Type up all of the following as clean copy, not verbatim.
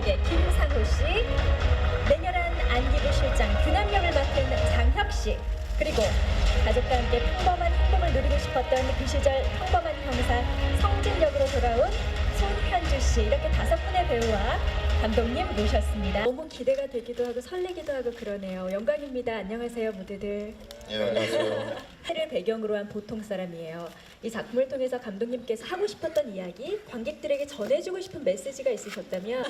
역의 김상우 씨, 냉혈한 안기부 실장 규남 역을 맡은 장혁 씨, 그리고 가족과 함께 평범한 행복을 누리고 싶었던 그 시절 평범한 형사 성진 역으로 돌아온 손현주 씨, 이렇게 5분의 배우와 감독님 모셨습니다. 너무 기대가 되기도 하고 설레기도 하고 그러네요. 영광입니다. 안녕하세요, 모두들. 예, 안녕하세요. 해를 배경으로 한 보통 사람이에요. 이 작품을 통해서 감독님께서 하고 싶었던 이야기, 관객들에게 전해주고 싶은 메시지가 있으셨다면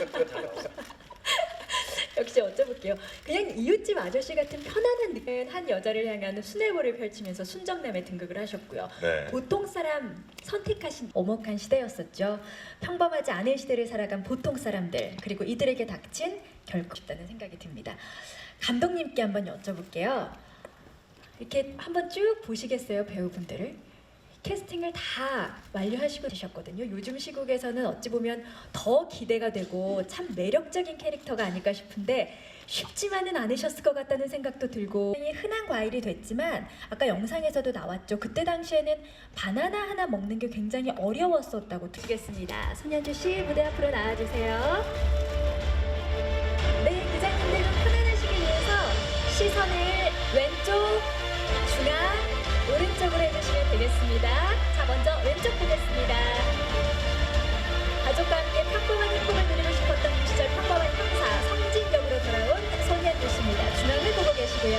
역시 여쭤볼게요. 그냥 이웃집 아저씨 같은 편안한 느낌, 한 여자를 향한 수뇌부를 펼치면서 순정남에 등극을 하셨고요. 네. 보통 사람 선택하신 오목한 시대였었죠. 평범하지 않은 시대를 살아간 보통 사람들, 그리고 이들에게 닥친 결코 싶다는 생각이 듭니다. 감독님께 한번 여쭤볼게요. 이렇게 한번 쭉 보시겠어요, 배우분들을? 캐스팅을 다 완료하시고 계셨거든요. 요즘 시국에서는 어찌 보면 더 기대가 되고 참 매력적인 캐릭터가 아닐까 싶은데 쉽지만은 않으셨을 것 같다는 생각도 들고, 흔한 과일이 됐지만 아까 영상에서도 나왔죠. 그때 당시에는 바나나 하나 먹는 게 굉장히 어려웠었다고 드리겠습니다. 손현주 씨, 무대 앞으로 나와주세요. 네, 기자님들 좀 편안하시기 위해서 시선을 왼쪽, 중앙, 오른쪽으로 해주시면 되겠습니다. 자, 먼저 왼쪽 보겠습니다. 가족과 함께 평범한 행복을 누리고 싶었던 그 시절 평범한 형사 성진 역으로 돌아온 손현주 씨입니다. 중앙을 보고 계시고요.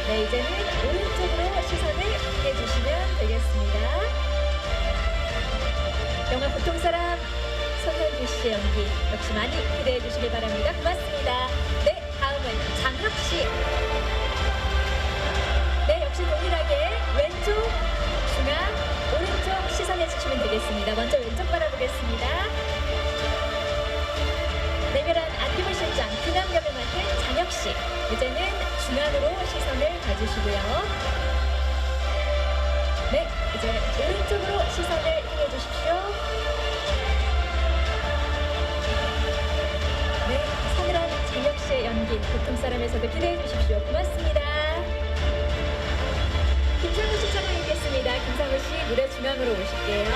네, 이제는 오른쪽으로 시선을 해주시면 되겠습니다. 영화 보통 사람 손현주 씨의 연기 역시 많이 기대해 주시길 바랍니다. 고맙습니다. 네, 다음은 장혁 씨. 네, 역시 동일하게 왼쪽, 중앙, 오른쪽 시선해 주시면 되겠습니다. 먼저 왼쪽 바라보겠습니다. 냉혈한 안기부 실장 규남 역을 맡은 장혁 씨. 이제는 중앙으로 시선을 봐주시고요. 네, 이제 오른쪽으로 시선을 향해 주십시오. 네, 서늘한 장혁 씨의 연기 보통 사람에서도 기대해 주십시오. 고맙습니다. 김상우 씨 촬영하겠습니다. 김상우 씨, 무대 중앙으로 오실게요.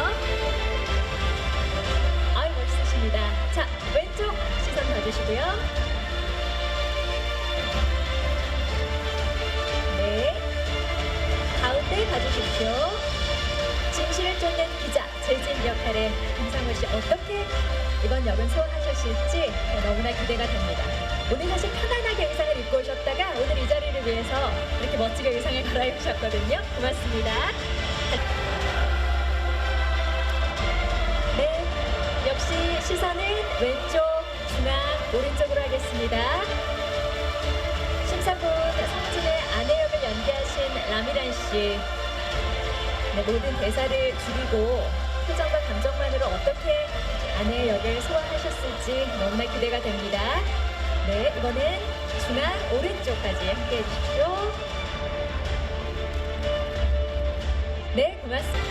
아유, 멋있으십니다. 자, 왼쪽 시선 봐주시고요. 네, 가운데 봐주십시오. 진실을 쫓는 기자 재진 역할의 김상우 씨, 어떻게 이번 역은 소화하셨을지 너무나 기대가 됩니다. 오늘 사실 편안하게 의상을 입고 오셨다가 오늘 이 자리를 위해서 이렇게 멋지게 의상을 갈아입으셨거든요. 고맙습니다. 네, 역시 시선은 왼쪽, 중앙, 오른쪽으로 하겠습니다. 심사분 성진의 아내 역을 연기하신 라미란 씨. 네, 모든 대사를 줄이고 표정과 감정만으로 어떻게 아내의 역을 소화하셨을지 너무나 기대가 됩니다. 네, 이번엔 중앙, 오른쪽까지 함께 해주십시오. 네, 고맙습니다.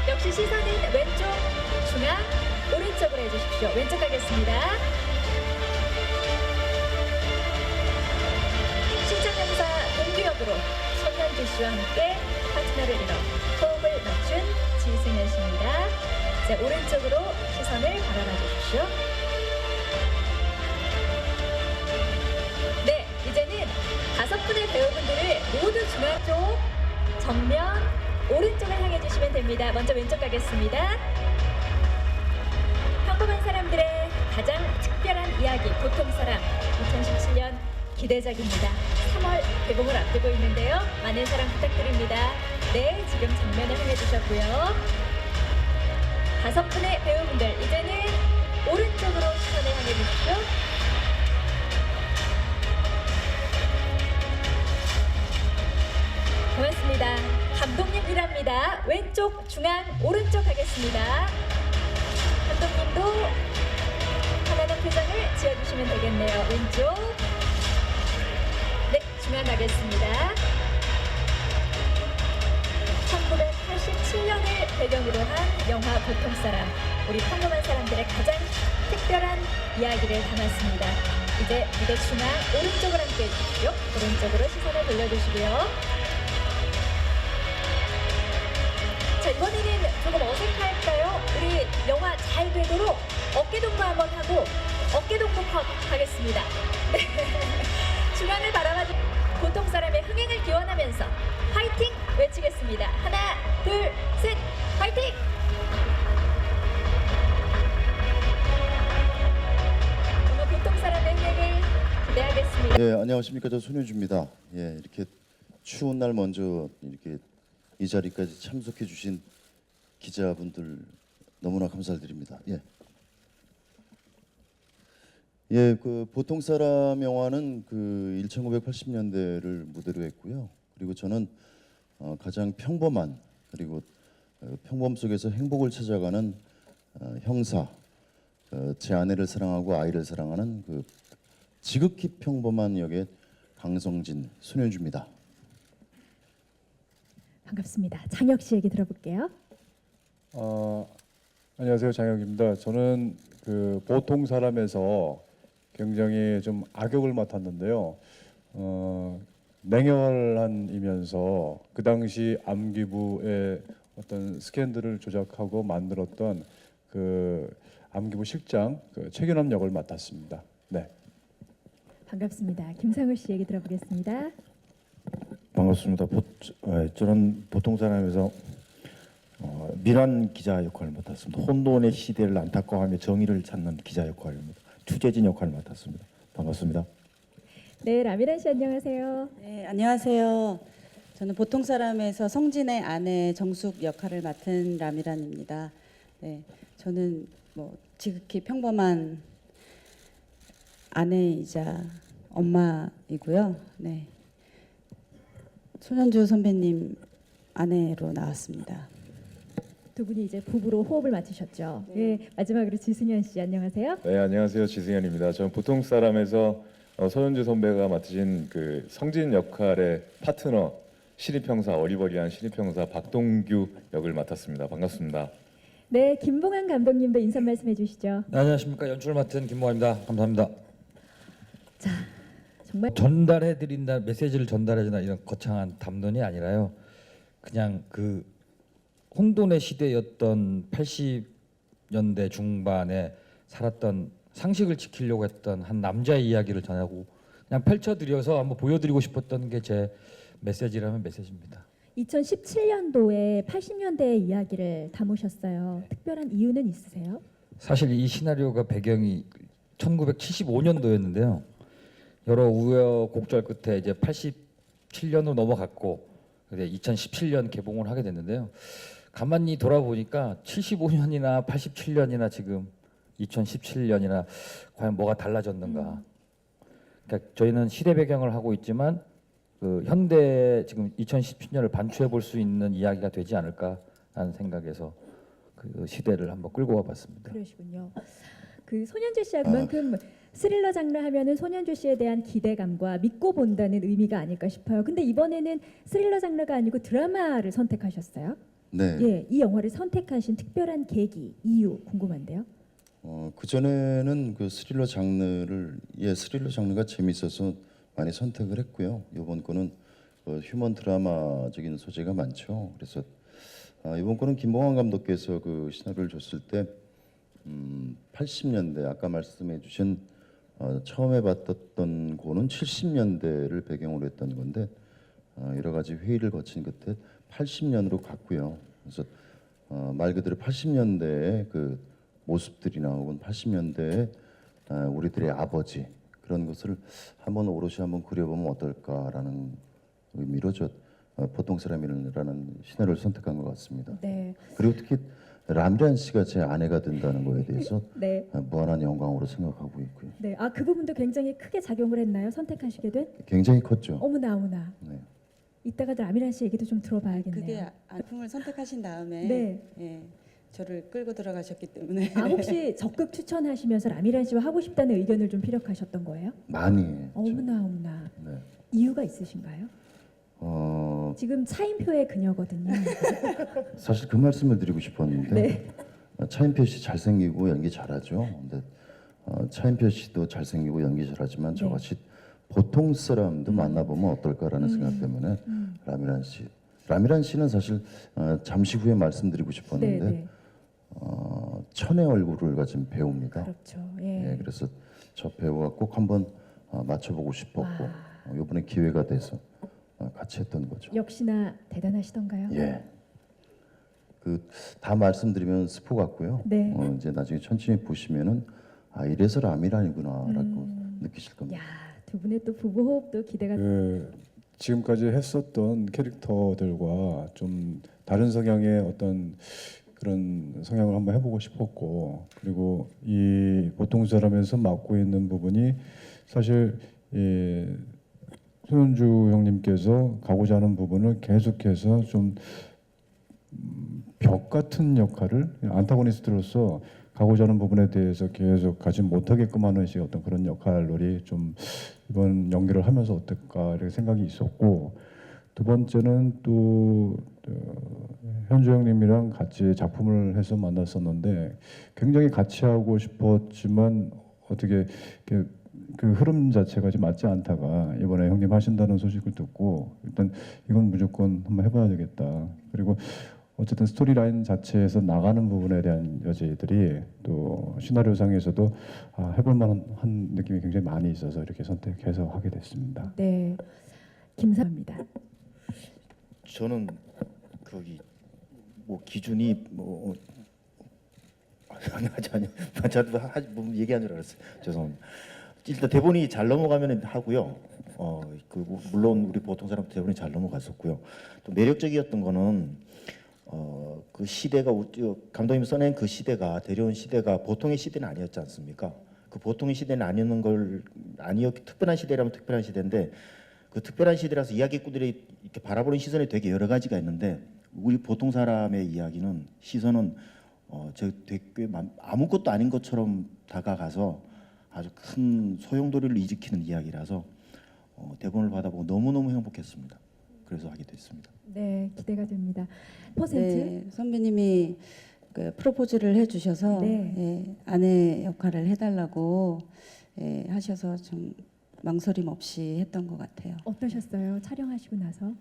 역시 시선은 왼쪽, 중앙, 오른쪽으로 해주십시오. 왼쪽 가겠습니다. 신청영사 동규역으로 손현주 씨와 함께 파트너를 이뤄 호흡을 맞춘 지승현 씨입니다. 자, 오른쪽으로 시선을 바라봐 주십시오. 네, 이제는 5분의 배우분들을 모두 중앙 쪽, 정면, 오른쪽을 향해 주시면 됩니다. 먼저 왼쪽 가겠습니다. 평범한 사람들의 가장 특별한 이야기, 보통 사람, 2017년 기대작입니다. 3월 개봉을 앞두고 있는데요. 많은 사랑 부탁드립니다. 네, 지금 정면을 향해 주셨고요. 5분의 배우분들, 이제는 오른쪽으로 시선을 향해 주십시오. 고맙습니다. 감독님 일합니다. 왼쪽, 중앙, 오른쪽 하겠습니다. 감독님도 편안한 표정을 지어주시면 되겠네요. 왼쪽, 네, 중앙 가겠습니다. 1987년을 배경으로 한 영화 보통 사람, 우리 평범한 사람들의 가장 특별한 이야기를 담았습니다. 이제 무대 중앙 오른쪽을 함께 해주십시오. 오른쪽으로 시선을 돌려주시고요. 자, 이번에는 조금 어색할까요? 우리 영화 잘 되도록 어깨 동무 한번 하고 어깨 동무 컷 하겠습니다. 네. 중앙을 바라봐 보통 사람의 흥행을 기원하면서 화이팅 외치겠습니다. 하나, 둘, 셋, 화이팅! 오늘 보통 사람의 흥행을 기대하겠습니다. 예, 안녕하십니까. 저 손현주입니다. 예, 이렇게 추운 날 먼저 이렇게 이 자리까지 참석해 주신 기자분들 너무나 감사드립니다. 예. 예, 그 보통 사람 영화는 그 1980년대를 무대로 했고요. 그리고 저는 가장 평범한 그리고 평범 속에서 행복을 찾아가는 형사, 제 아내를 사랑하고 아이를 사랑하는 그 지극히 평범한 역의 강성진, 손현주입니다. 반갑습니다. 장혁 씨 얘기 들어볼게요. 안녕하세요, 장혁입니다. 저는 그 보통 사람에서 굉장히 좀 악역을 맡았는데요. 냉혈한이면서 그 당시 암기부의 어떤 스캔들을 조작하고 만들었던 그 암기부 실장 그 최규남 역을 맡았습니다. 네. 반갑습니다. 김상우 씨 얘기 들어보겠습니다. 반갑습니다. 저는 보통 사람에서 민환 기자 역할을 맡았습니다. 혼돈의 시대를 안타까워하며 정의를 찾는 기자 역할입니다. 추재진 역할을 맡았습니다. 반갑습니다. 네, 라미란 씨 안녕하세요. 네, 안녕하세요. 저는 보통 사람에서 성진의 아내 정숙 역할을 맡은 라미란입니다. 네, 저는 뭐 지극히 평범한 아내이자 엄마이고요. 네, 손현주 선배님 아내로 나왔습니다. 두 분이 이제 부부로 호흡을 맞추셨죠. 네. 마지막으로 지승현 씨 안녕하세요. 네, 안녕하세요. 지승현입니다. 저는 보통 사람에서 손현주 선배가 맡으신 그 성진 역할의 파트너 신입형사 어리버리한 신입형사 박동규 역을 맡았습니다. 반갑습니다. 네, 김봉환 감독님도 인사 말씀해 주시죠. 네, 안녕하십니까. 연출을 맡은 김모아입니다. 감사합니다. 자, 정말 전달해 드린다 메시지를 전달해 준다 이런 거창한 담론이 아니라요. 그냥 그 혼돈의 시대였던 80년대 중반에 살았던 상식을 지키려고 했던 한 남자의 이야기를 전하고 그냥 펼쳐드려서 한번 보여드리고 싶었던 게 제 메시지라면 메시지입니다. 2017년도에 80년대의 이야기를 담으셨어요. 특별한 이유는 있으세요? 사실 이 시나리오가 배경이 1975년도였는데요. 여러 우여곡절 끝에 이제 87년으로 넘어갔고 이제 2017년 개봉을 하게 됐는데요. 가만히 돌아보니까 75년이나 87년이나 지금 2017년이나 과연 뭐가 달라졌는가. 그러니까 저희는 시대 배경을 하고 있지만 그 현대 지금 2017년을 반추해 볼 수 있는 이야기가 되지 않을까라는 생각에서 그 시대를 한번 끌고 와봤습니다. 그러시군요. 그 손현주 씨가 그만큼 스릴러 장르 하면은 손현주 씨에 대한 기대감과 믿고 본다는 의미가 아닐까 싶어요. 근데 이번에는 스릴러 장르가 아니고 드라마를 선택하셨어요. 네. 예, 이 영화를 선택하신 특별한 계기, 이유 궁금한데요. 그 전에는 그 스릴러 장르가 재밌어서 많이 선택을 했고요. 이번 거는 휴먼 드라마적인 소재가 많죠. 그래서 이번 거는 김봉환 감독께서 그 시나리오를 줬을 때 80년대 아까 말씀해주신 처음에 봤던 고는 70년대를 배경으로 했던 건데 여러 가지 회의를 거친 끝에 80년으로 갔고요. 그래서 말 그대로 80년대의 그 모습들이나 혹은 80년대의 우리들의 아버지 그런 것을 한번 오롯이 한번 그려보면 어떨까라는 의미로 저 보통 사람이라는 시나리오를 선택한 것 같습니다. 네. 그리고 특히 라미란 씨가 제 아내가 된다는 거에 대해서 네. 무한한 영광으로 생각하고 있고요. 네. 아, 그 부분도 굉장히 크게 작용을 했나요? 선택하시게 된? 굉장히 컸죠. 어머나 어머나. 네. 이따가 라미란 씨 얘기도 좀 들어봐야겠네요. 그게 아픔을 선택하신 다음에 네. 예, 저를 끌고 들어가셨기 때문에 아, 혹시 적극 추천하시면서 라미란 씨와 하고 싶다는 의견을 좀 피력하셨던 거예요? 많이 했죠. 어머나 어머나. 네. 이유가 있으신가요? 지금 차인표의 그녀거든요. 사실 그 말씀을 드리고 싶었는데 네. 차인표 씨 잘생기고 연기 잘하죠. 근데 차인표 씨도 잘생기고 연기 잘하지만 네. 저같이 보통 사람도 만나보면 어떨까라는 생각 때문에 라미란 씨는 사실 잠시 후에 말씀드리고 싶었는데 네, 네. 천의 얼굴을 가진 배우입니다. 그렇죠. 예, 예. 그래서 저 배우가 꼭 한번 맞춰보고 싶었고 이번에 기회가 돼서 같이 했던 거죠. 역시나 대단하시던가요? 예. 그 다 말씀드리면 스포 같고요. 네. 이제 나중에 천천히 보시면은 이래서 라미란이구나라고 느끼실 겁니다. 야, 두 분의 또 부부 호흡도 기대가. 그 지금까지 했었던 캐릭터들과 좀 다른 성향의 어떤 그런 성향을 한번 해보고 싶었고, 그리고 이 보통 사람에서 맡고 있는 부분이 사실 손현주 형님께서 가고자 하는 부분을 계속해서 좀 벽 같은 역할을 안타고니스트로서 가고자 하는 부분에 대해서 계속 가지 못하게끔 하는 식의 어떤 그런 역할들이 좀 이번 연기를 하면서 어떨까 이렇게 생각이 있었고, 두 번째는 또 현주 형님이랑 같이 작품을 해서 만났었는데 굉장히 같이 하고 싶었지만 어떻게 그 흐름 자체가 좀 맞지 않다가 이번에 형님 하신다는 소식을 듣고 일단 이건 무조건 한번 해봐야 되겠다. 그리고 어쨌든 스토리라인 자체에서 나가는 부분에 대한 여지들이 또 시나리오상에서도 해볼 만한 느낌이 굉장히 많이 있어서 이렇게 선택해서 하게 됐습니다. 네, 김사입니다. 저는 거기 뭐 기준이 뭐 아니요 저도 뭐 얘기한 줄 알았어요. 죄송합니다. 일단 대본이 잘 넘어가면 하고요. 물론 우리 보통 사람 대본이 잘 넘어갔었고요. 또 매력적이었던 거는 그 시대가 감독님이 써낸 그 시대가 데려온 시대가 보통의 시대는 아니었지 않습니까? 그 보통의 시대는 아니었기 특별한 시대라면 특별한 시대인데 그 특별한 시대라서 이야기꾼들이 이렇게 바라보는 시선이 되게 여러 가지가 있는데 우리 보통 사람의 이야기는 시선은 되게 아무것도 아닌 것처럼 다가가서 아주 큰 소용돌이를 일으키는 이야기라서 대본을 받아보고 너무너무 행복했습니다. 그래서 하게 됐습니다. 네, 기대가 됩니다. 퍼센트. 네, 선배님이 그 프로포즈를 해주셔서 네. 예, 아내 역할을 해달라고 하셔서 좀 망설임 없이 했던 것 같아요. 어떠셨어요? 촬영하시고 나서?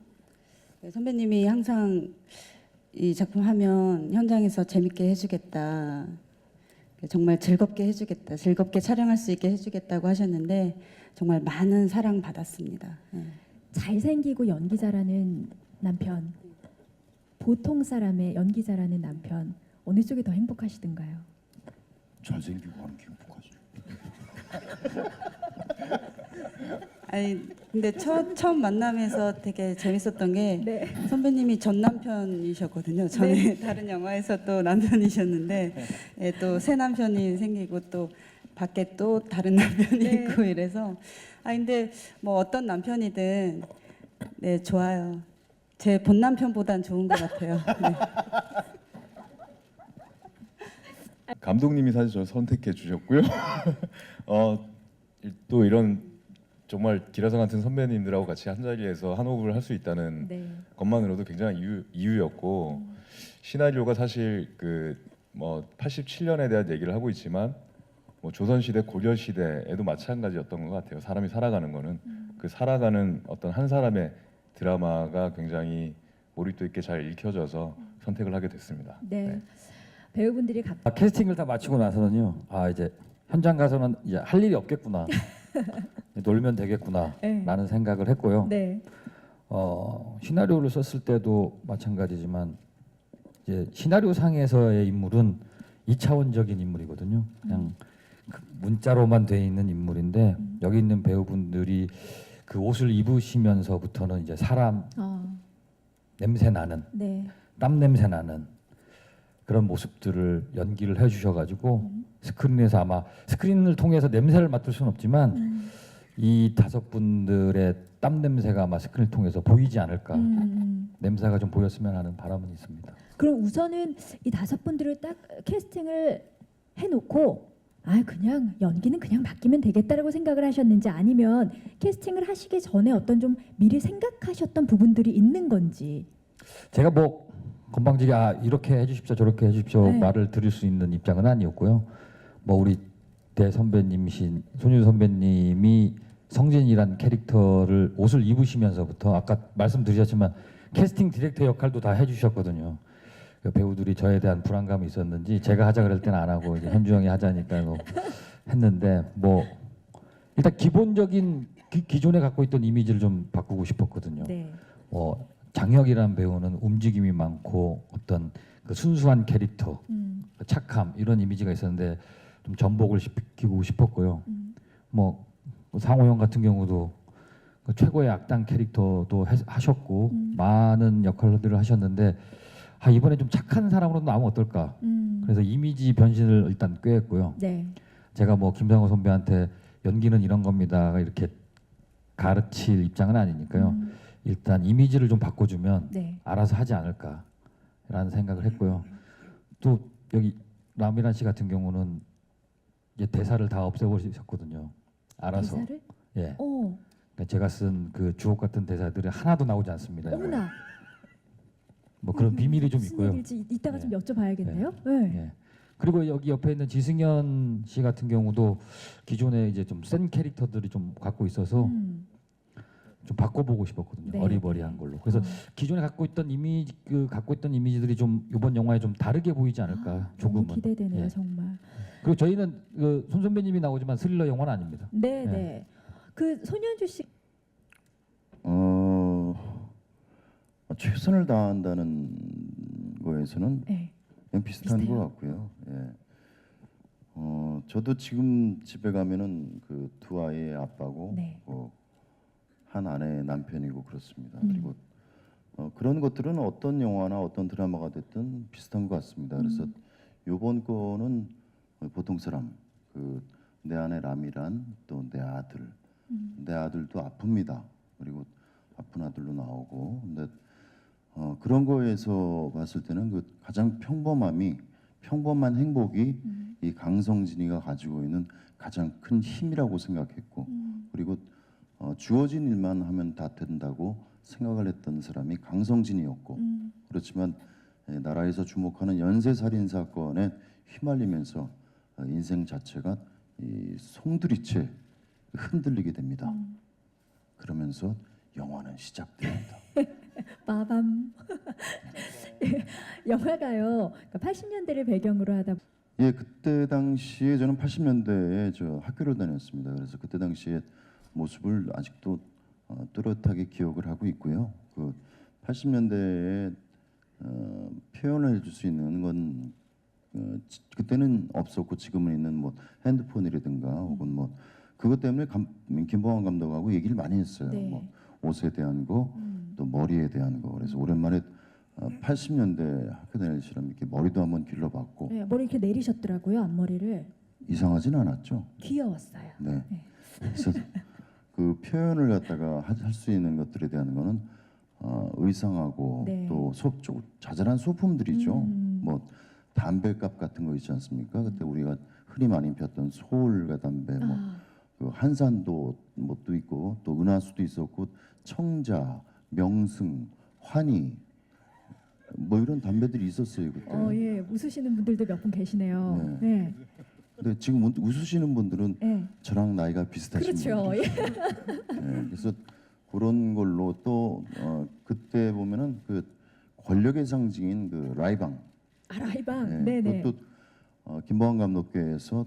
네, 선배님이 항상 이 작품 하면 현장에서 재밌게 해주겠다, 정말 즐겁게 해주겠다, 즐겁게 촬영할 수 있게 해주겠다고 하셨는데 정말 많은 사랑 받았습니다. 예. 잘생기고 연기 잘하는 남편, 보통 사람의 연기 잘하는 남편, 어느 쪽이 더 행복하시던가요? 잘생기고 하는 게 행복하죠. 아니 근데 처음 만남에서 되게 재밌었던 게 네. 선배님이 전 남편이셨거든요. 전에 다른 영화에서 또 남편이셨는데 또 새 남편이 생기고 또 밖에 또 다른 남편이 네. 있고 이래서 근데 뭐 어떤 남편이든 네 좋아요. 제 본 남편보단 좋은 것 같아요. 네. 감독님이 사실 저를 선택해 주셨고요. 또 이런 정말 기라성 같은 선배님들하고 같이 한 자리에서 한 호흡을 할 수 있다는 네. 것만으로도 굉장한 이유였고 시나리오가 사실 그 뭐 87년에 대한 얘기를 하고 있지만 뭐 조선 시대, 고려 시대에도 마찬가지였던 것 같아요. 사람이 살아가는 거는 그 살아가는 어떤 한 사람의 드라마가 굉장히 몰입도 있게 잘 읽혀져서 선택을 하게 됐습니다. 네. 배우분들이 캐스팅을 다 마치고 나서는요. 이제 현장 가서는 이제 할 일이 없겠구나. 놀면 되겠구나. 네. 라는 생각을 했고요. 네. 시나리오를 썼을 때도 마찬가지지만 이제 시나리오 상에서의 인물은 2차원적인 인물이거든요. 그냥 그 문자로만 돼 있는 인물인데 여기 있는 배우분들이 그 옷을 입으시면서부터는 이제 사람 냄새 나는, 네. 땀 냄새 나는 그런 모습들을 연기를 해주셔가지고 스크린에서 아마 스크린을 통해서 냄새를 맡을 수는 없지만 이 5분들의 땀 냄새가 아마 스크린을 통해서 보이지 않을까. 냄새가 좀 보였으면 하는 바람은 있습니다. 그럼 우선은 이 5분들을 딱 캐스팅을 해놓고 그냥 연기는 그냥 맡기면 되겠다라고 생각을 하셨는지 아니면 캐스팅을 하시기 전에 어떤 좀 미리 생각하셨던 부분들이 있는 건지. 제가 뭐 건방지게 이렇게 해주십시오 저렇게 해주십시오 네. 말을 드릴 수 있는 입장은 아니었고요. 뭐 우리 대 선배님이신 손유 선배님이 성진이란 캐릭터를 옷을 입으시면서부터 아까 말씀드리셨지만 캐스팅 디렉터 역할도 다 해주셨거든요. 그 배우들이 저에 대한 불안감이 있었는지 제가 하자 그럴 때는 안 하고 이제 현주 형이 하자니까 뭐 했는데 뭐 일단 기본적인 기존에 갖고 있던 이미지를 좀 바꾸고 싶었거든요. 네. 장혁이라는 배우는 움직임이 많고 어떤 그 순수한 캐릭터, 그 착함 이런 이미지가 있었는데 좀 전복을 시키고 싶었고요. 뭐 상호형 같은 경우도 그 최고의 악당 캐릭터도 하셨고 많은 역할들을 하셨는데 이번에 좀 착한 사람으로 나오면 어떨까? 그래서 이미지 변신을 일단 꾀했고요. 네. 제가 뭐 김상호 선배한테 연기는 이런 겁니다 이렇게 가르칠 입장은 아니니까요. 일단 이미지를 좀 바꿔주면 네. 알아서 하지 않을까라는 생각을 했고요. 또 여기 라미란 씨 같은 경우는 이제 대사를 다 없애버리셨거든요. 알아서. 대사를? 예. 어. 그러니까 제가 쓴 그 주옥 같은 대사들이 하나도 나오지 않습니다. 어머나. 뭐 그런 비밀이 좀 무슨 있고요. 얘기일지 이따가 좀 예. 여쭤봐야겠네요. 네. 예. 그리고 여기 옆에 있는 지승현 씨 같은 경우도 기존에 이제 좀 센 캐릭터들이 좀 갖고 있어서 좀 바꿔보고 싶었거든요. 네. 어리버리한 걸로. 그래서 기존에 갖고 있던 이미지들이 좀 이번 영화에 좀 다르게 보이지 않을까 너무 조금은. 기대되네요, 예. 정말. 그리고 저희는 손 선배님이 나오지만 스릴러 영화는 아닙니다. 네, 네. 네. 그 손현주 씨 최선을 다한다는 거에서는 네. 그냥 비슷한 비슷해요. 것 같고요. 예. 저도 지금 집에 가면은 그 두 아이의 아빠고 네. 한 아내의 남편이고 그렇습니다. 그리고 그런 것들은 어떤 영화나 어떤 드라마가 됐든 비슷한 것 같습니다. 그래서 요번 거는 보통 사람 내 아내 라미란 또 내 아들도 아픕니다. 그리고 아픈 아들로 나오고 근데 그런 거에서 봤을 때는 그 가장 평범한 행복이 이 강성진이가 가지고 있는 가장 큰 힘이라고 생각했고 그리고 주어진 일만 하면 다 된다고 생각을 했던 사람이 강성진이었고 그렇지만 나라에서 주목하는 연쇄살인 사건에 휘말리면서 인생 자체가 이 송두리째 흔들리게 됩니다. 그러면서 영화는 시작됩니다. 빠밤. 영화가요. 그러니까 80년대를 배경으로 하다 예, 그때 당시에 저는 80년대에 저 학교를 다녔습니다. 그래서 그때 당시의 모습을 아직도 뚜렷하게 기억을 하고 있고요. 그 80년대에 표현을 해줄 수 있는 건 그때는 없었고 지금은 있는 뭐 핸드폰이라든가 혹은 뭐 그것 때문에 김보환 감독하고 얘기를 많이 했어요. 네. 뭐 옷에 대한 거, 또 머리에 대한 거. 그래서 오랜만에 80년대 학교 다닐 시절 이렇게 머리도 한번 길러봤고 네, 머리 이렇게 내리셨더라고요, 앞머리를. 이상하진 않았죠. 귀여웠어요. 네. 네. 그래서 그 표현을 갖다가 할 수 있는 것들에 대한 거는 의상하고 네. 또 자잘한 소품들이죠. 뭐 담배값 같은 거 있지 않습니까? 그때 우리가 흔히 많이 폈던 소울과 담배, 뭐 그 한산도 뭣도 있고 또 은하수도 있었고 청자, 명승, 환희 뭐 이런 담배들이 있었어요 그때. 예, 웃으시는 분들도 몇 분 계시네요. 네. 근데 지금 웃으시는 분들은 네. 저랑 나이가 비슷하신 그렇죠. 분들. 예. 네, 그래서 그런 걸로 또 그때 보면은 그 권력의 상징인 그 라이방. 라이방. 네, 네. 그것도 김보환 감독께서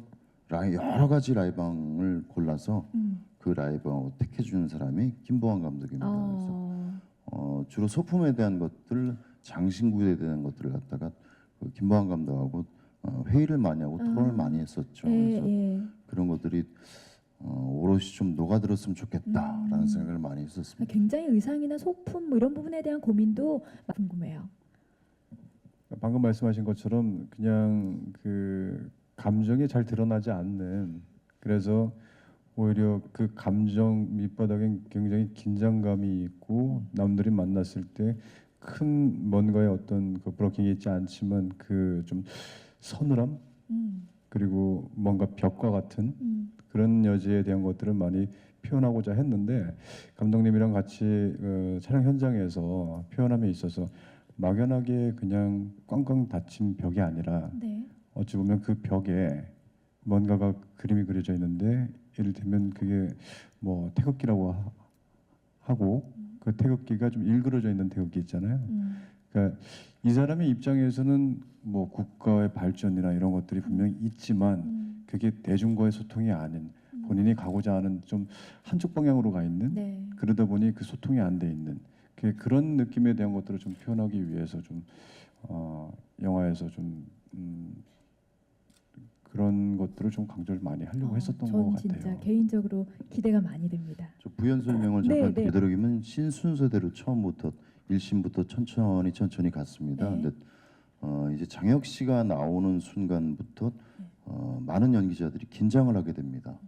여러 가지 라이방을 골라서 그 라이방을 택해 주는 사람이 김보환 감독입니다. 그래서 주로 소품에 대한 것들, 장신구에 대한 것들을 갖다가 그 김보환 감독하고 회의를 많이 하고 토론을 많이 했었죠. 예, 그래서 예. 그런 것들이 오롯이 좀 녹아들었으면 좋겠다라는 생각을 많이 했었습니다. 굉장히 의상이나 소품 뭐 이런 부분에 대한 고민도 궁금해요. 방금 말씀하신 것처럼 그냥 그 감정이 잘 드러나지 않는 그래서 오히려 그 감정 밑바닥엔 굉장히 긴장감이 있고 남들이 만났을 때 큰 뭔가의 어떤 그 브로킹이 있지 않지만 그 좀 서늘함 그리고 뭔가 벽과 같은 그런 여지에 대한 것들을 많이 표현하고자 했는데 감독님이랑 같이 촬영 현장에서 표현함에 있어서 막연하게 그냥 꽝꽝 닫힌 벽이 아니라 네. 어찌 보면 그 벽에 뭔가가 그림이 그려져 있는데 이를테면 그게 뭐 태극기라고 하고 그 태극기가 좀 일그러져 있는 태극기 있잖아요. 그러니까 이 사람의 입장에서는 뭐 국가의 발전이나 이런 것들이 분명히 있지만 그게 대중과의 소통이 아닌 본인이 가고자 하는 좀 한쪽 방향으로 가 있는 네. 그러다 보니 그 소통이 안 돼 있는 그런 느낌에 대한 것들을 좀 표현하기 위해서 좀 영화에서 좀 그런 것들을 좀 강조를 많이 하려고 했었던 것 전 같아요. 진짜 개인적으로 기대가 많이 됩니다. 저 부연 설명을 네, 잠깐 네. 되도록이면 신순서대로 처음부터 1심부터 천천히 갔습니다. 네. 근데 이제 장혁 씨가 나오는 순간부터 많은 연기자들이 긴장을 하게 됩니다.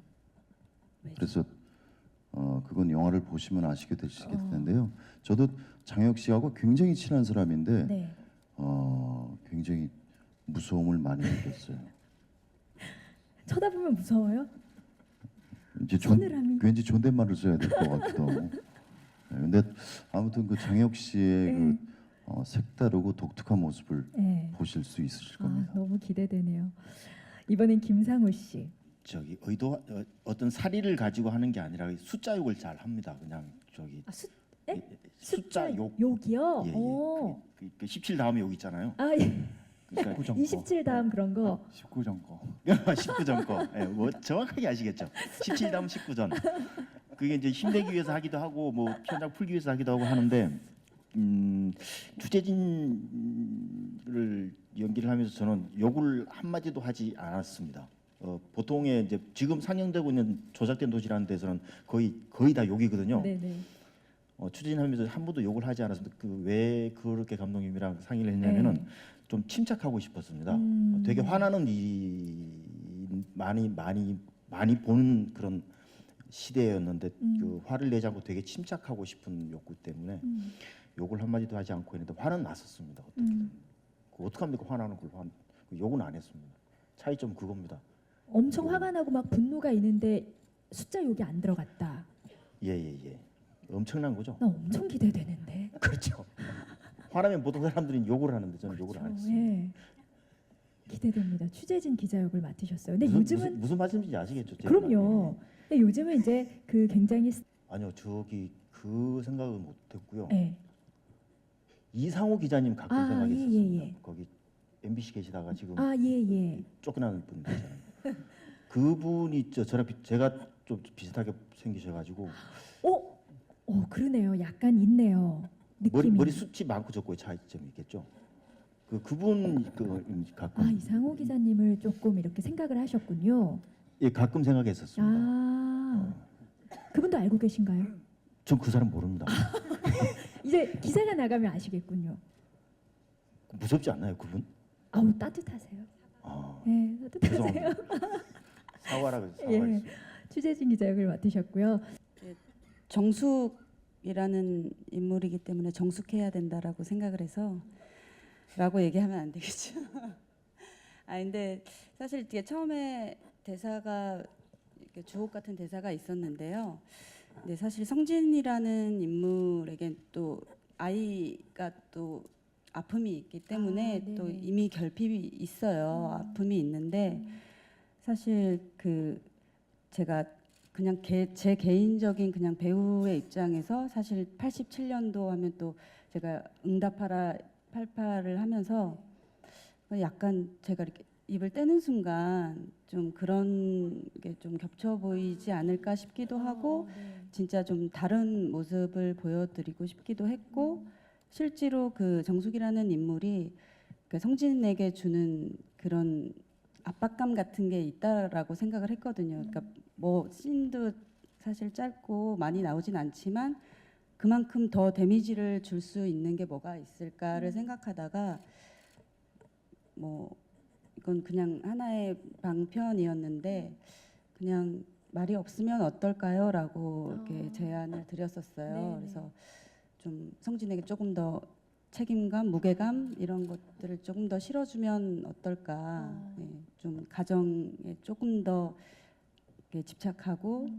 그래서 그건 영화를 보시면 아시게 되실 텐데요. 저도 장혁 씨하고 굉장히 친한 사람인데 네. 굉장히 무서움을 많이 느꼈어요. 쳐다보면 무서워요? 이제 서늘함이. 왠지 존댓말을 써야 될 것 같기도 하고. 네, 근데 아무튼 그 장혁 씨의 네. 그 색다르고 독특한 모습을 네. 보실 수 있으실 아, 겁니다. 너무 기대되네요. 이번엔 김상우 씨. 저기 어떤 사리를 가지고 하는 게 아니라 숫자 욕을 잘 합니다. 그냥 저기 숫자 욕. 욕이요? 예, 예. 오. 그 17 다음에 욕 있잖아요. 아, 예. 그러니까 27 다음 그런 거. 19전 거. 19전 거. 예, 뭐 정확하게 아시겠죠. 17 다음 19전. 그게 이제 힘내기 위해서 하기도 하고 뭐 현장 풀기 위해서 하기도 하고 하는데 주재진을 연기를 하면서 저는 욕을 한 마디도 하지 않았습니다. 보통의 이제 지금 상영되고 있는 조작된 도시라는 데서는 거의 다 욕이거든요. 네네. 추진하면서 한 번도 욕을 하지 않았습니다. 그 왜 그렇게 감독님이랑 상의를 했냐면은 네. 좀 침착하고 싶었습니다. 되게 화나는 일이 많이 보는 그런 시대였는데 그 화를 내지 않고 되게 침착하고 싶은 욕구 때문에 욕을 한 마디도 하지 않고 했는데 화는 났었습니다. 어떻게든. 어떡합니까? 화나는 걸 욕은 안 했습니다. 차이점 그겁니다. 엄청 화가 나고 막 분노가 있는데 숫자 욕이 안 들어갔다. 예. 엄청난 거죠. 나 엄청 기대되는데. 그렇죠. 화나면 보통 사람들이 욕을 하는데 저는 욕을 안 했습니다. 예. 기대됩니다. 취재진 기자 역을 맡으셨어요. 근데 무슨, 요즘은 무슨 말씀인지 아시겠죠? 제 그럼요. 말이. 근데 요즘은 이제 그 굉장히 아니요, 저기 그 생각을 못했고요. 예. 이상호 기자님 가끔 아, 생각했었습니다. 예. 거기 MBC 계시다가 지금 아, 예. 쫓겨나는 분 계잖아요. 그분이 제가 좀 비슷하게 생기셔가지고 그러네요. 약간 있네요. 느낌이. 머리 숱이 많고 적고의 차이점이 있겠죠. 그분 가끔 이상호 기자님을 조금 이렇게 생각을 하셨군요. 예, 가끔 생각했었습니다. 그분도 알고 계신가요? 전 그 사람 모릅니다. 이제 기사가 나가면 아시겠군요. 무섭지 않나요, 그분? 아우 따뜻하세요. 네, 따뜻하세요. 죄송합니다. 사과라고 예. 사과했습니다. 취재진 기자 역을 맡으셨고요. 정숙이라는 인물이기 때문에 정숙해야 된다라고 생각을 해서 라고 얘기하면 안 되겠죠. 근데 사실 이게 처음에 대사가 이렇게 주옥 같은 대사가 있었는데요. 근데 사실 성진이라는 인물에겐 또 아이가 또 아픔이 있기 때문에 또 네네. 이미 결핍이 있어요. 아픔이 있는데 사실 제가 그냥 제 개인적인 그냥 배우의 입장에서 사실 87년도 하면 또 제가 응답하라 88을 하면서 약간 제가 이렇게 입을 떼는 순간 좀 그런 게 좀 겹쳐 보이지 않을까 싶기도 하고 진짜 좀 다른 모습을 보여드리고 싶기도 했고 실제로 그 정숙이라는 인물이 그 성진에게 주는 그런 압박감 같은 게 있다라고 생각을 했거든요. 그러니까 뭐 씬도 사실 짧고 많이 나오진 않지만 그만큼 더 데미지를 줄 수 있는 게 뭐가 있을까를 생각하다가 뭐 이건 그냥 하나의 방편이었는데 그냥 말이 없으면 어떨까요?라고 이렇게 제안을 드렸었어요. 네네. 그래서 좀 성진에게 조금 더 책임감, 무게감 이런 것들을 조금 더 실어주면 어떨까? 예, 좀 가정에 조금 더 이렇게 집착하고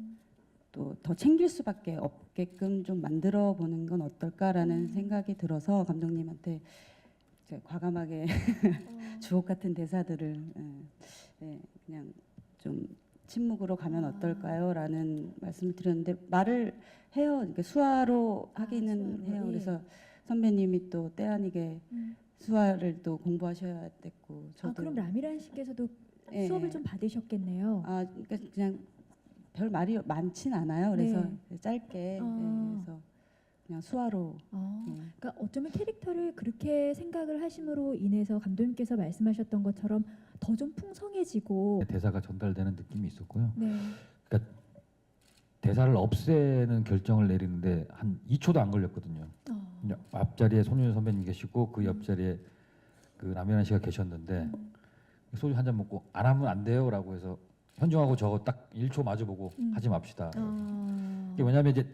또 더 챙길 수밖에 없게끔 좀 만들어 보는 건 어떨까라는 생각이 들어서 감독님한테 이제 과감하게 주옥 같은 대사들을 그냥 좀 침묵으로 가면 어떨까요?라는 말씀을 드렸는데 말을 해요. 그러니까 수화로 하기는 해요. 수화로, 예. 그래서 선배님이 또 때 아니게 음. 수화를 또 공부하셔야 됐고 저도 아, 그럼 라미란 씨께서도 예. 수업을 좀 받으셨겠네요. 아 그러니까 그냥 별 말이 많진 않아요. 그래서 네. 짧게 그래서 그냥 수화로 그러니까 어쩌면 캐릭터를 그렇게 생각을 하심으로 인해서 감독님께서 말씀하셨던 것처럼 더 좀 풍성해지고 대사가 전달되는 느낌이 있었고요. 네. 그러니까 대사를 없애는 결정을 내리는데 한 2초도 안 걸렸거든요. 그냥 앞자리에 손윤 선배님 계시고 그 옆자리에 그 남연아 씨가 계셨는데 소주 한 잔 먹고 안 하면 안 돼요라고 해서 현중하고 저거 딱 1초 마주보고 하지 맙시다. 이게 왜냐하면 이제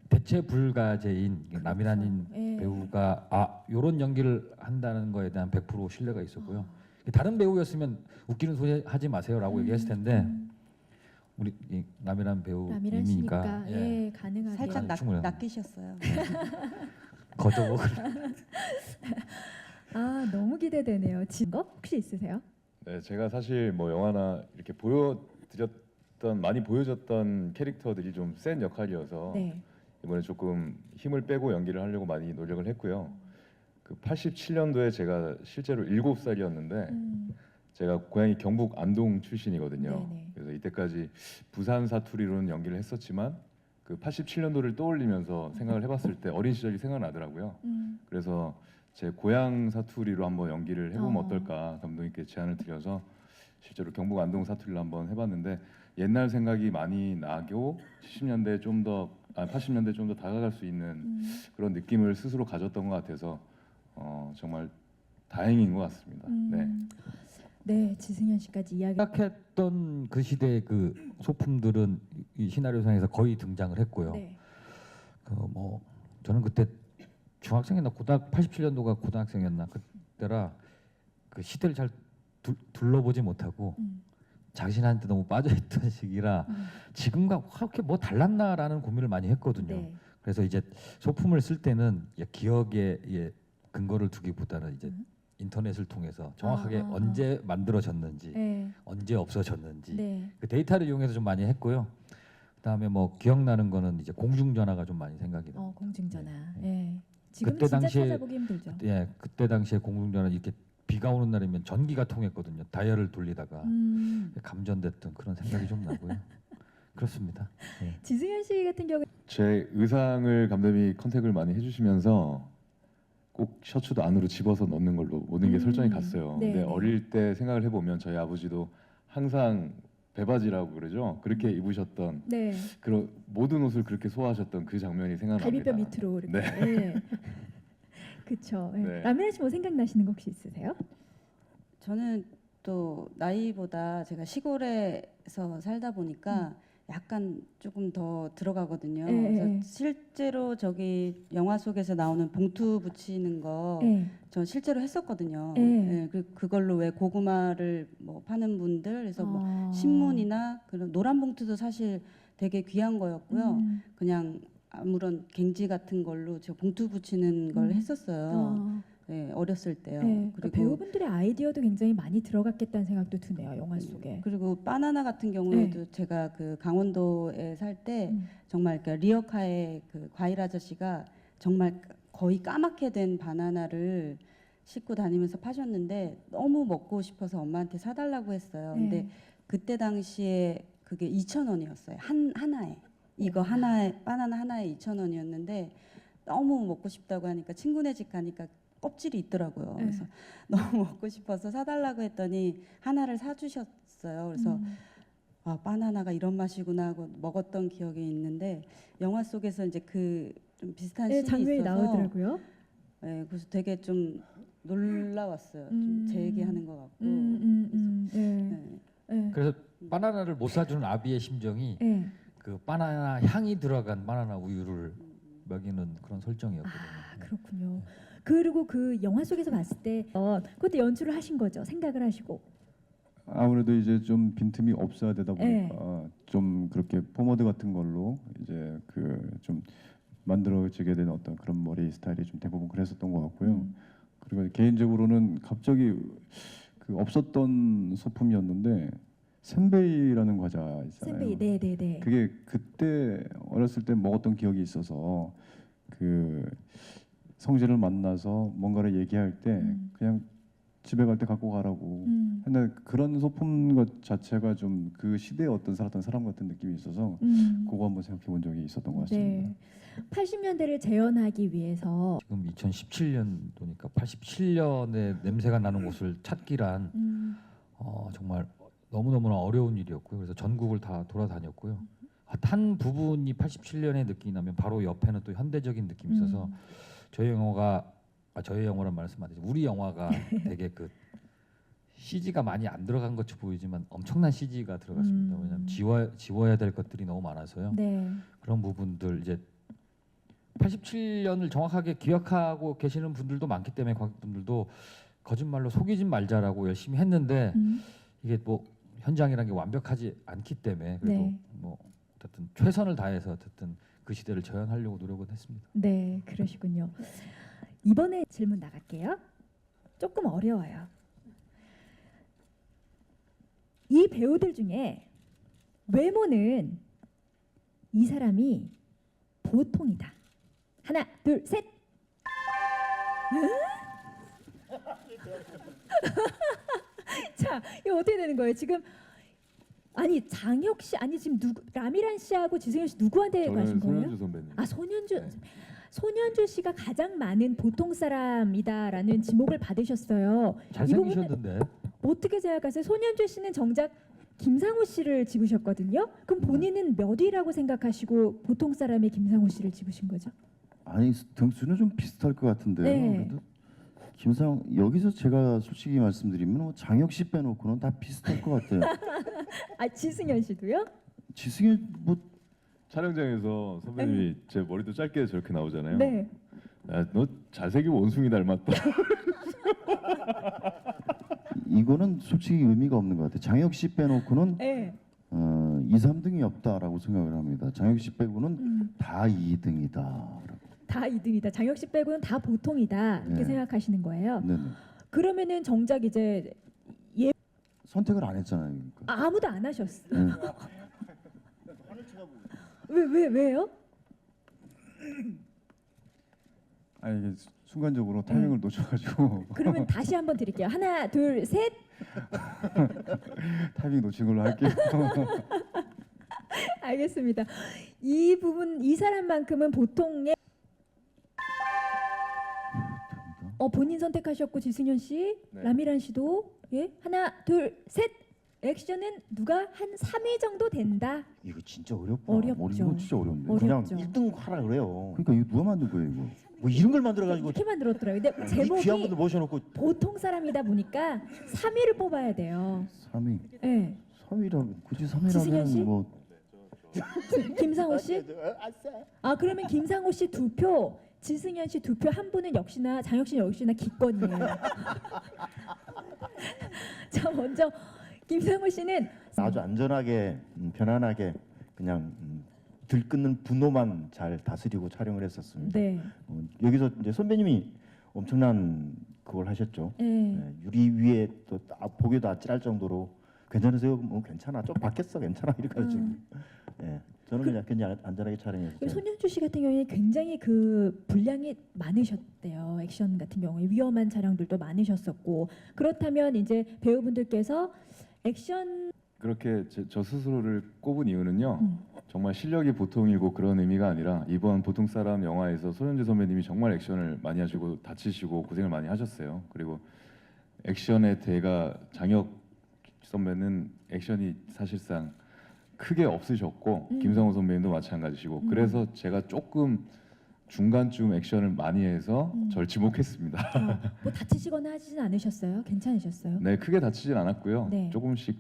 대체 불가제인 남이라는 예. 배우가 요런 연기를 한다는 거에 대한 100% 신뢰가 있었고요. 다른 배우였으면 웃기는 소리 하지 마세요라고 얘기했을 텐데 우리 이 남이란 라미란 배우님이니까 씨니까 예, 가능하게 살짝 충분해요. 낚이셨어요. 거저먹을 아, 너무 기대되네요. 진거 혹시 있으세요? 네, 제가 사실 뭐 영화나 이렇게 많이 보여줬던 캐릭터들이 좀 센 역할이어서 네. 이번에 조금 힘을 빼고 연기를 하려고 많이 노력을 했고요. 그 87년도에 제가 실제로 7살이었는데 제가 고향이 경북 안동 출신이거든요. 네네. 그래서 이때까지 부산 사투리로는 연기를 했었지만 그 87년도를 떠올리면서 생각을 해봤을 때 어린 시절이 생각나더라고요. 그래서 제 고향 사투리로 한번 연기를 해보면 어떨까 감독님께 제안을 드려서 실제로 경북 안동 사투리를 한번 해봤는데 옛날 생각이 많이 나고 70년대 좀 더 80년대 좀 더 다가갈 수 있는 그런 느낌을 스스로 가졌던 것 같아서 정말 다행인 것 같습니다. 네. 네, 지승현 씨까지 이야기. 생각했던 그 시대의 그 소품들은 이 시나리오상에서 거의 등장을 했고요. 네. 그 뭐 저는 그때 중학생이었나 87년도가 고등학생이었나 그때라 그 시대를 잘 둘러보지 못하고 자신한테 너무 빠져있던 시기라 지금과 그렇게 뭐 달랐나라는 고민을 많이 했거든요. 네. 그래서 이제 소품을 쓸 때는 기억에 근거를 두기보다는 이제 인터넷을 통해서 정확하게 언제 만들어졌는지, 네. 언제 없어졌는지 네. 그 데이터를 이용해서 좀 많이 했고요. 그다음에 뭐 기억나는 거는 이제 공중전화가 좀 많이 생각이 나요. 공중전화. 예. 지금 그때 진짜 당시에 찾아보기 힘들죠. 예, 그때 당시에 공중전화 이렇게 비가 오는 날이면 전기가 통했거든요. 다이얼을 돌리다가 감전됐던 그런 생각이 좀 나고요. 그렇습니다. 예. 지승현 씨 같은 경우 제 의상을 감독님이 컨택을 많이 해주시면서 꼭 셔츠도 안으로 집어서 넣는 걸로 모든 게 설정이 갔어요. 네, 근데 네. 어릴 때 생각을 해보면 저희 아버지도 항상 배바지라고 그러죠. 그렇게 입으셨던 네. 그런 모든 옷을 그렇게 소화하셨던 그 장면이 생각납니다. 갈비뼈 밑으로 이렇게. 네. 그렇죠. 예. 네. 라미란 씨뭐 생각나시는 거 혹시 있으세요? 저는 또 나이보다 제가 시골에서 살다 보니까 약간 조금 더 들어가거든요. 예, 그래서 예. 실제로 저기 영화 속에서 나오는 봉투 붙이는 거 예. 저 실제로 했었거든요. 예. 예, 그걸로 왜 고구마를 뭐 파는 분들 그래서 뭐 신문이나 그런 노란 봉투도 사실 되게 귀한 거였고요. 그냥 아무런 갱지 같은 걸로 저 봉투 붙이는 걸 했었어요. 네, 어렸을 때요. 네, 그리고 배우분들의 아이디어도 굉장히 많이 들어갔겠다는 생각도 드네요. 영화 속에. 그리고 바나나 같은 경우에도 제가 그 강원도에 살 때 정말 그러니까 리어카의 그 과일 아저씨가 정말 거의 까맣게 된 바나나를 싣고 다니면서 파셨는데 너무 먹고 싶어서 엄마한테 사달라고 했어요. 근데 그때 당시에 그게 2,000원이었어요. 하나에. 이거 하나에 바나나 하나에 2,000원이었는데 너무 먹고 싶다고 하니까 친구네 집 가니까 껍질이 있더라고요. 그래서 너무 먹고 싶어서 사달라고 했더니 하나를 사주셨어요. 그래서 아 바나나가 이런 맛이구나 하고 먹었던 기억이 있는데 영화 속에서 이제 그 좀 비슷한 씬이 장면이 있어서 나오더라고요. 네, 그래서 되게 좀 놀라웠어요. 좀 제 얘기하는 것 같고. 네. 그래서 바나나를 못 사주는 아비의 심정이 네. 그 바나나 향이 들어간 바나나 우유를 먹이는 그런 설정이었거든요. 아, 그렇군요. 그리고 그 영화 속에서 봤을 때 그것도 연출을 하신 거죠. 생각을 하시고. 아무래도 이제 좀 빈틈이 없어야 되다 보니까 좀 그렇게 포머드 같은 걸로 이제 그 좀 만들어지게 된 어떤 그런 머리 스타일이 좀 대부분 그랬었던 것 같고요. 그리고 개인적으로는 갑자기 그 없었던 소품이었는데 센베이라는 과자 있잖아요. 센베이, 네네네. 그게 그때 어렸을 때 먹었던 기억이 있어서 그 성진을 만나서 뭔가를 얘기할 때 그냥 집에 갈 때 갖고 가라고. 근데 그런 소품 것 자체가 좀 그 시대에 어떤 살았던 사람 같은 느낌이 있어서 그거 한번 생각해 본 적이 있었던 것 같습니다. 네. 80년대를 재현하기 위해서 지금 2017년도니까 87년의 냄새가 나는 곳을 찾기란 정말 너무너무나 어려운 일이었고요. 그래서 전국을 다 돌아다녔고요. 한 부분이 87년의 느낌이 나면 바로 옆에는 또 현대적인 느낌이 있어서 저희 영화란 말씀 안 되죠. 우리 영화가 되게 그 CG가 많이 안 들어간 것처럼 보이지만 엄청난 CG가 들어갔습니다. 왜냐하면 지워야 될 것들이 너무 많아서요. 네. 그런 부분들 이제 87년을 정확하게 기억하고 계시는 분들도 많기 때문에 관객분들도 거짓말로 속이지 말자라고 열심히 했는데 이게 뭐 현장이라는 게 완벽하지 않기 때문에 그래도 네. 뭐 어쨌든 최선을 다해서 어쨌든 그 시대를 재현하려고 노력은 했습니다. 네, 그러시군요. 이번에 질문 나갈게요. 조금 어려워요. 이 배우들 중에 외모는 이 사람이 보통이다. 하나, 둘, 셋. 자, 이거 어떻게 되는 거예요? 지금 아니 장혁 씨 아니 지금 누구 라미란 씨하고 지승현 씨 누구한테 가신 거예요? 손현주 선배님. 아 손현주 네. 손현주 씨가 가장 많은 보통 사람이다라는 지목을 받으셨어요. 이 부분은 잘생기셨는데 어떻게 생각하세요? 손현주 씨는 정작 김상우 씨를 집으셨거든요. 그럼 본인은 몇 위라고 생각하시고 보통 사람의 김상우 씨를 집으신 거죠? 아니 등수는 좀 비슷할 것 같은데요. 네. 그래도 김상 여기서 제가 솔직히 말씀드리면 뭐 장혁 씨 빼놓고는 다 비슷할 것 같아요. 아 지승현 씨도요? 지승이 뭐 촬영장에서 선배님이 제 머리도 짧게 저렇게 나오잖아요. 네. 야, 너 잘생긴 원숭이 닮았다. 이거는 솔직히 의미가 없는 것 같아요. 장혁 씨 빼놓고는 네. 2, 3등이 없다라고 생각을 합니다. 장혁 씨 빼고는 다 2등이다. 다 2등이다. 장혁 씨 빼고는 다 보통이다. 이렇게 네. 생각하시는 거예요. 네네. 그러면은 정작 이제 선택을 안 했잖아요. 그러니까. 아무도 안 하셨어. 네. 왜요? 아니 이게 순간적으로 타이밍을 놓쳐가지고 그러면 다시 한번 드릴게요. 하나, 둘, 셋. 타이밍 놓친 걸로 할게요. 알겠습니다. 이 부분 이 사람만큼은 보통의 본인 선택하셨고 지승현 씨, 네. 라미란 씨도 예 하나, 둘, 셋. 액션은 누가 한 3위 정도 된다. 이거 진짜 어렵다. 어렵죠. 이거 진짜 어려운데. 어렵죠. 그냥 1등 하라 그래요. 그러니까 이거 누가 만든 거예요 이거? 뭐 이런 걸 만들어 가지고 이렇게 만들었더라고요. 근데 이 귀한 분들 제목이 모셔놓고 보통 사람이다 보니까 3위를 뽑아야 돼요. 3위. 예. 3위라면 굳이 지승현 씨? 3위라면 뭐 김상호 씨? 아 그러면 김상호 씨 2표, 지승현 씨 2표, 한 분은 역시나 장혁 씨는 역시나 기권이에요. 자 먼저 김상호 씨는 아주 안전하게 편안하게 그냥 들끓는 분노만 잘 다스리고 촬영을 했었습니다. 네, 여기서 이제 선배님이 엄청난 그걸 하셨죠. 네. 네, 유리 위에 또 보기도 아찔할 정도로 괜찮으세요? 뭐 괜찮아. 좀 바뀌었어. 괜찮아. 이렇게 가지고. 예. 저는 그냥 굉장히 안전하게 촬영했어요. 그리고 손현주 씨 같은 경우에 굉장히 그 분량이 많으셨대요. 액션 같은 경우에 위험한 촬영들도 많으셨었고 그렇다면 이제 배우분들께서 액션 그렇게 저 스스로를 꼽은 이유는요. 정말 실력이 보통이고 그런 의미가 아니라 이번 보통 사람 영화에서 손현주 선배님이 정말 액션을 많이 하시고 다치시고 고생을 많이 하셨어요. 그리고 액션의 대가 장혁 선배는 액션이 사실상 크게 없으셨고 김성호 선배님도 마찬가지시고 그래서 제가 조금 중간쯤 액션을 많이 해서 절 지목했습니다. 뭐 다치시거나 하지는 않으셨어요? 괜찮으셨어요? 네, 크게 다치진 않았고요. 네. 조금씩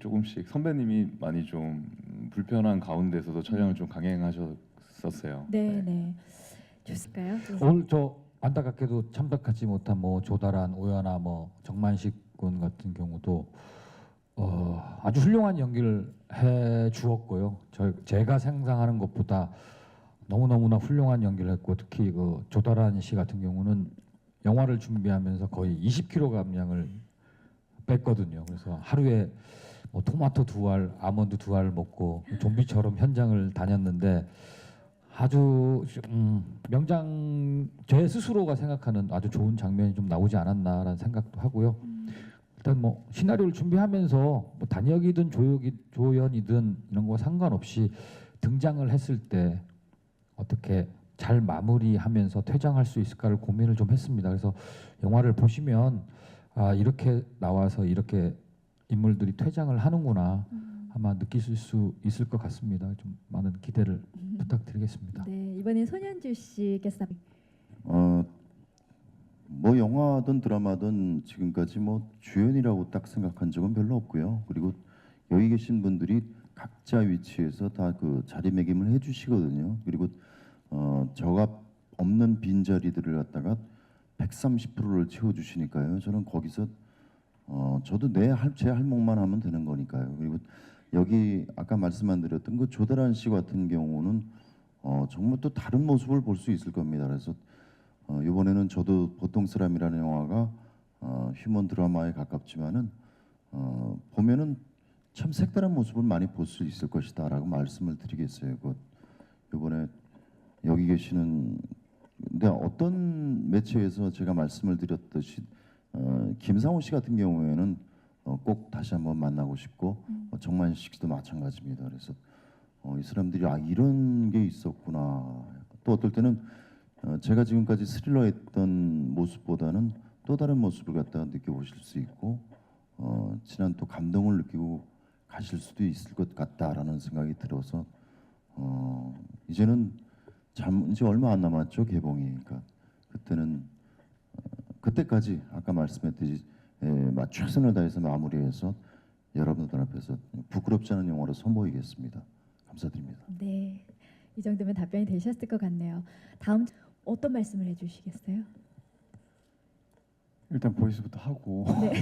선배님이 많이 좀 불편한 가운데서도 촬영을 좀 강행하셨었어요. 네, 네. 좋을까요? 네. 오늘 저 안타깝게도 참석하지 못한 뭐 조다란, 오연아, 뭐 정만식 군 같은 경우도 아주 훌륭한 연기를 해 주었고요. 제가 상상하는 것보다 너무나 훌륭한 연기를 했고 특히 그 조다란 씨 같은 경우는 영화를 준비하면서 거의 20kg 감량을 뺐거든요. 그래서 하루에 뭐 토마토 2알, 아몬드 2알 먹고 좀비처럼 현장을 다녔는데 아주 명장 제 스스로가 생각하는 아주 좋은 장면이 좀 나오지 않았나라는 생각도 하고요. 일단 뭐 시나리오를 준비하면서 뭐 단역이든 조연이든 이런 거 상관없이 등장을 했을 때 어떻게 잘 마무리하면서 퇴장할 수 있을까를 고민을 좀 했습니다. 그래서 영화를 보시면 아 이렇게 나와서 이렇게 인물들이 퇴장을 하는구나 아마 느끼실 수 있을 것 같습니다. 좀 많은 기대를 부탁드리겠습니다. 네, 이번엔 손현주 씨께서 뭐 영화든 드라마든 지금까지 뭐 주연이라고 딱 생각한 적은 별로 없고요. 그리고 여기 계신 분들이 각자 위치에서 다 그 자리매김을 해주시거든요. 그리고 저가 없는 빈 자리들을 갖다가 130%를 채워주시니까요. 저는 거기서 저도 제 할목만 하면 되는 거니까요. 그리고 여기 아까 말씀 안 드렸던 그 조다란 씨 같은 경우는 정말 또 다른 모습을 볼 수 있을 겁니다. 그래서 이번에는 저도 보통 사람이라는 영화가 휴먼 드라마에 가깝지만은 보면은 참 색다른 모습을 많이 볼 수 있을 것이다라고 말씀을 드리겠어요. 이번에 여기 계시는 근데 어떤 매체에서 제가 말씀을 드렸듯이 김상우 씨 같은 경우에는 꼭 다시 한번 만나고 싶고 정만식 씨도 마찬가지입니다. 그래서 이 사람들이 아 이런 게 있었구나. 또 어떨 때는 제가 지금까지 스릴러 했던 모습보다는 또 다른 모습을 갖다가 느껴보실 수 있고 지난 또 감동을 느끼고 가실 수도 있을 것 같다라는 생각이 들어서 이제는 이제 얼마 안 남았죠 개봉이. 그러니까 그때는 그때까지 아까 말씀했듯이 최선을 다해서 마무리해서 여러분들 앞에서 부끄럽지 않은 영화로 선보이겠습니다. 감사드립니다. 네, 이 정도면 답변이 되셨을 것 같네요. 다음 어떤 말씀을 해주시겠어요? 일단 보이스부터 하고 네.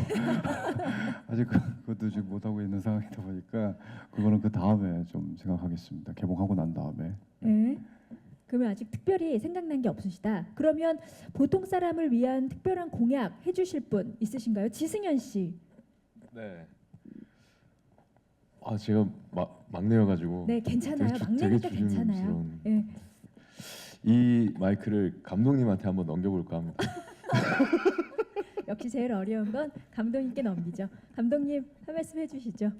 아직 그것도 지금 못 하고 있는 상황이다 보니까 그거는 그 다음에 좀 생각하겠습니다. 개봉하고 난 다음에. 네. 그러면 아직 특별히 생각난 게 없으시다. 그러면 보통 사람을 위한 특별한 공약 해주실 분 있으신가요? 지승현 씨. 네. 아 제가 막내여가지고 네, 괜찮아요. 되게 막내니까 괜찮아요. 조심스러운. 네. 이 마이크를 감독님한테 한번 넘겨볼까 합니다. 역시 제일 어려운 건 감독님께 넘기죠. 감독님 한 말씀 해주시죠.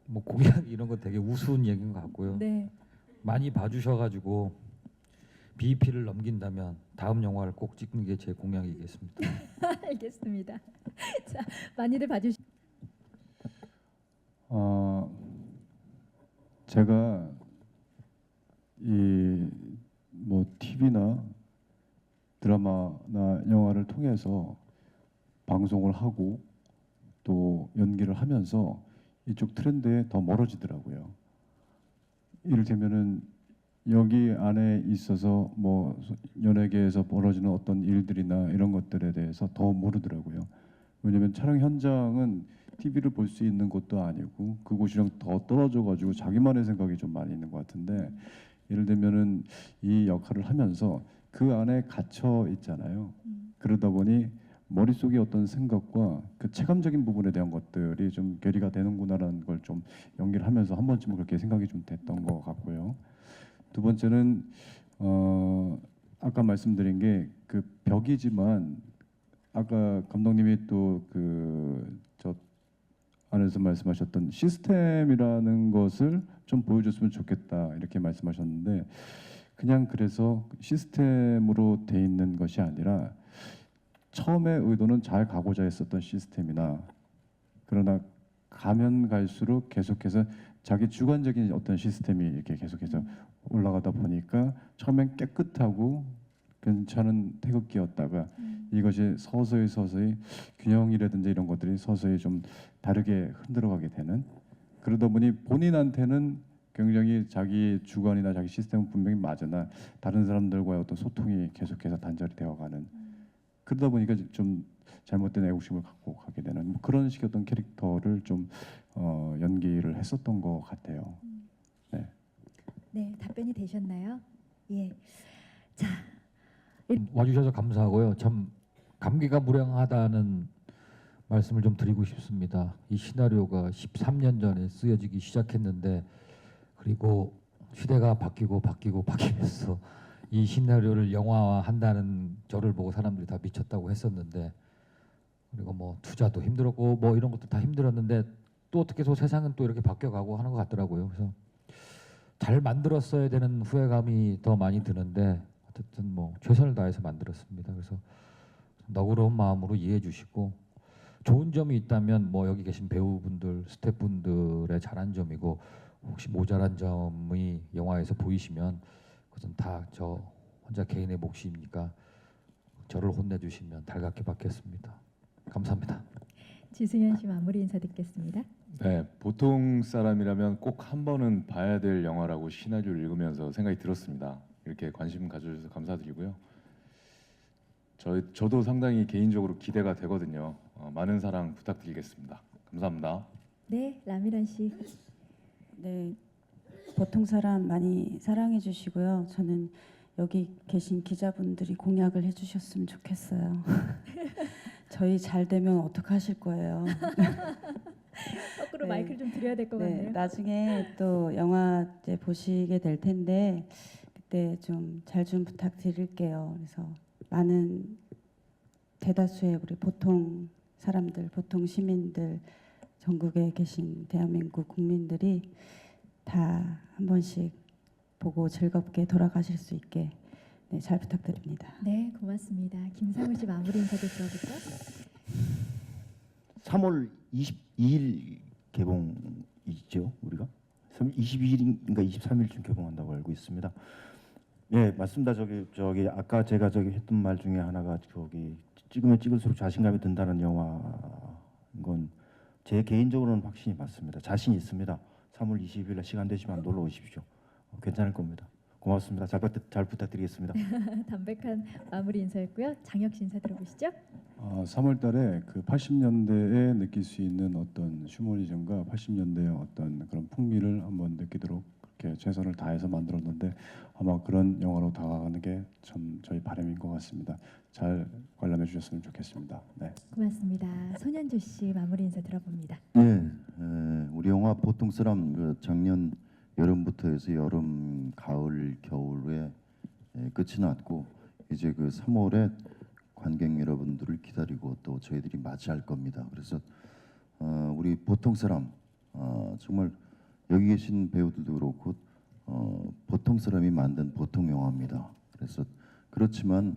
뭐 공약 이런 거 되게 우스운 얘기인 것 같고요. 네. 많이 봐주셔가지고 BEP를 넘긴다면 다음 영화를 꼭 찍는 게 제 공약이겠습니다. 알겠습니다. 자, 많이들 봐주시. 제가 이 뭐 TV나 드라마나 영화를 통해서 방송을 하고 또 연기를 하면서 이쪽 트렌드에 더 멀어지더라고요. 이를테면은 여기 안에 있어서 뭐 연예계에서 벌어지는 어떤 일들이나 이런 것들에 대해서 더 모르더라고요. 왜냐하면 촬영 현장은 TV를 볼 수 있는 곳도 아니고 그곳이랑 더 떨어져 가지고 자기만의 생각이 좀 많이 있는 것 같은데 예를 들면은 이 역할을 하면서 그 안에 갇혀 있잖아요. 그러다 보니 머릿속에 어떤 생각과 그 체감적인 부분에 대한 것들이 좀 괴리가 되는구나라는 걸 좀 연기를 하면서 한 번쯤은 그렇게 생각이 좀 됐던 것 같고요. 두 번째는 아까 말씀드린 게 그 벽이지만 아까 감독님이 또 저 안에서 말씀하셨던 시스템이라는 것을 좀 보여줬으면 좋겠다 이렇게 말씀하셨는데 그냥 그래서 시스템으로 돼 있는 것이 아니라 처음에 의도는 잘 가고자 했었던 시스템이나 그러나 가면 갈수록 계속해서 자기 주관적인 어떤 시스템이 이렇게 계속해서 올라가다 보니까 처음엔 깨끗하고 괜찮은 태극기였다가 이것이 서서히 균형이라든지 이런 것들이 서서히 좀 다르게 흔들어가게 되는 그러다 보니 본인한테는 굉장히 자기 주관이나 자기 시스템은 분명히 맞으나 다른 사람들과의 어떤 소통이 계속해서 단절이 되어가는 그러다 보니까 좀 잘못된 애국심을 갖고 가게 되는 뭐 그런 식의 어떤 캐릭터를 좀 연기를 했었던 것 같아요. 네. 네, 답변이 되셨나요? 예. 자, 와주셔서 감사하고요. 참 감기가 무량하다는 말씀을 좀 드리고 싶습니다. 이 시나리오가 13년 전에 쓰여지기 시작했는데 그리고 시대가 바뀌면서 이 시나리오를 영화화한다는 저를 보고 사람들이 다 미쳤다고 했었는데, 그리고 뭐 투자도 힘들었고 뭐 이런 것도 다 힘들었는데 또 어떻게 또 세상은 또 이렇게 바뀌어가고 하는 것 같더라고요. 그래서 잘 만들었어야 되는 후회감이 더 많이 드는데 어쨌든 뭐 최선을 다해서 만들었습니다. 그래서 너그러운 마음으로 이해해 주시고, 좋은 점이 있다면 뭐 여기 계신 배우분들, 스태프분들의 잘한 점이고, 혹시 모자란 점이 영화에서 보이시면 그것은 다 저 혼자 개인의 몫이니까 저를 혼내주시면 달갑게 받겠습니다. 감사합니다. 지승현 씨 마무리 인사 듣겠습니다. 네, 보통 사람이라면 꼭 한 번은 봐야 될 영화라고 시나리오를 읽으면서 생각이 들었습니다. 이렇게 관심 가져주셔서 감사드리고요. 저도 상당히 개인적으로 기대가 되거든요. 많은 사랑 부탁드리겠습니다. 감사합니다. 네, 라미란 씨. 네, 보통 사람 많이 사랑해 주시고요. 저는 여기 계신 기자분들이 공약을 해주셨으면 좋겠어요. 저희 잘 되면 어떡하실 거예요? 거꾸로 네. 마이크를 좀 드려야 될 것 네, 같네요. 나중에 또 영화 이제 보시게 될 텐데 그때 좀 잘 좀 부탁드릴게요. 그래서 많은 대다수의 우리 보통 사람들, 보통 시민들, 전국에 계신 대한민국 국민들이 다 한 번씩 보고 즐겁게 돌아가실 수 있게 네, 잘 부탁드립니다. 네, 고맙습니다. 김상훈 씨 마무리 인사도 들어볼까요? 3월 22일 개봉이죠, 우리가? 3월 22일인가 23일쯤 개봉한다고 알고 있습니다. 예, 맞습니다. 저기 아까 제가 했던 말 중에 하나가 찍으면 찍을수록 자신감이 든다는 영화인 건 제 개인적으로는 확신이 맞습니다. 자신 있습니다. 3월 20일 시간 되시면 놀러 오십시오. 괜찮을 겁니다. 고맙습니다. 잘 부탁드리겠습니다. 담백한 마무리 인사였고요. 장혁 씨 인사 들어보시죠. 3월달에 그 80년대에 느낄 수 있는 어떤 휴머니즘과 80년대의 어떤 그런 풍미를 한번 느끼도록 그렇게 최선을 다해서 만들었는데, 아마 그런 영화로 다가가는 게 참 저희 바람인 것 같습니다. 잘 관람해 주셨으면 좋겠습니다. 네. 고맙습니다. 손현주 씨 마무리 인사 들어봅니다. 네, 우리 영화 보통 사람 작년 여름부터 해서 여름, 가을, 겨울에 끝이 났고 이제 그 3월에 관객 여러분들을 기다리고 또 저희들이 맞이할 겁니다. 그래서 우리 보통 사람 정말 여기 계신 배우들도 그렇고 보통 사람이 만든 보통 영화입니다. 그래서 그렇지만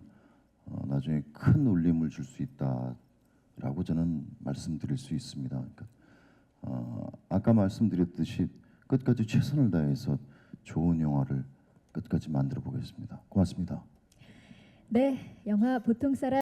나중에 큰 울림을 줄 수 있다라고 저는 말씀드릴 수 있습니다. 그러니까 아까 말씀드렸듯이 끝까지 최선을 다해서 좋은 영화를 끝까지 만들어 보겠습니다. 고맙습니다. 네, 영화 보통 사람